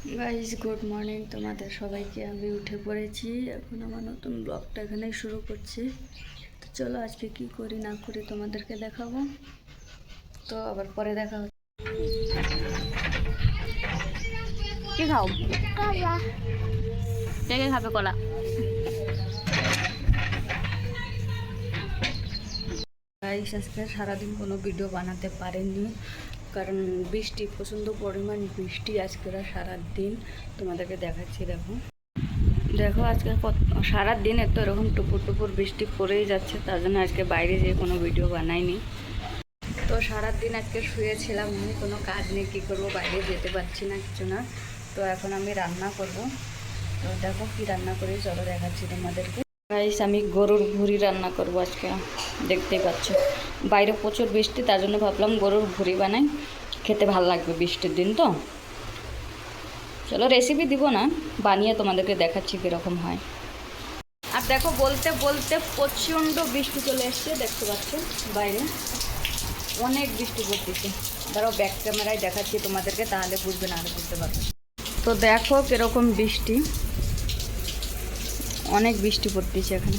Guys good morning তোমাদের সবাইকে। আমি উঠে পড়েছি, এখন আমার নতুন ব্লগটা এখানেই শুরু করছি। তো চলো আজকে কি করি না করি তোমাদেরকে দেখাবো, তো আবার পরে দেখা হচ্ছে। কি খাও? কলা। কে কে খাবে কলা? গাইজ আজকে সারাদিন কোনো ভিডিও বানাতে পারেনি, কারণ বৃষ্টি, প্রচণ্ড পরিমাণ বৃষ্টি আজকে সারাদিন। তোমাদেরকে দেখাচ্ছি, দেখো দেখো আজকে সারাদিন এত এরকম টুপুর টুপুর বৃষ্টি পড়েই যাচ্ছে, তার জন্য আজকে বাইরে যেয়ে কোনো ভিডিও বানাইনি। তো সারাদিন আজকে শুয়েছিলাম, আমি কোনো কাজ নেই, কী করবো, বাইরে যেতে পারছি না, কিছু না। তো এখন আমি রান্না করব। তো দেখো কি রান্না করি, চলো দেখাচ্ছি তোমাদেরকে। গাইস আমি গরুর ভুঁড়ি রান্না করব আজকে, দেখতেই পাচ্ছ বাইরে প্রচুর বৃষ্টি, তার জন্য ভাবলাম গরুর ভুঁড়ি বানাই, খেতে ভালো লাগবে বৃষ্টির দিন তো। চলো রেসিপি দিব না, বানিয়ে তোমাদেরকে দেখাচ্ছি কীরকম হয়। আর দেখো বলতে বলতে প্রচণ্ড বৃষ্টি চলে এসছে, দেখতে পাচ্ছ বাইরে অনেক বৃষ্টি পড়তেছে। ধরো ব্যাক ক্যামেরায় দেখাচ্ছি তোমাদেরকে, তাহলে বুঝবে না, আরও বুঝতে পারবে। তো দেখো কীরকম বৃষ্টি, অনেক বৃষ্টি পড়তেছে এখানে।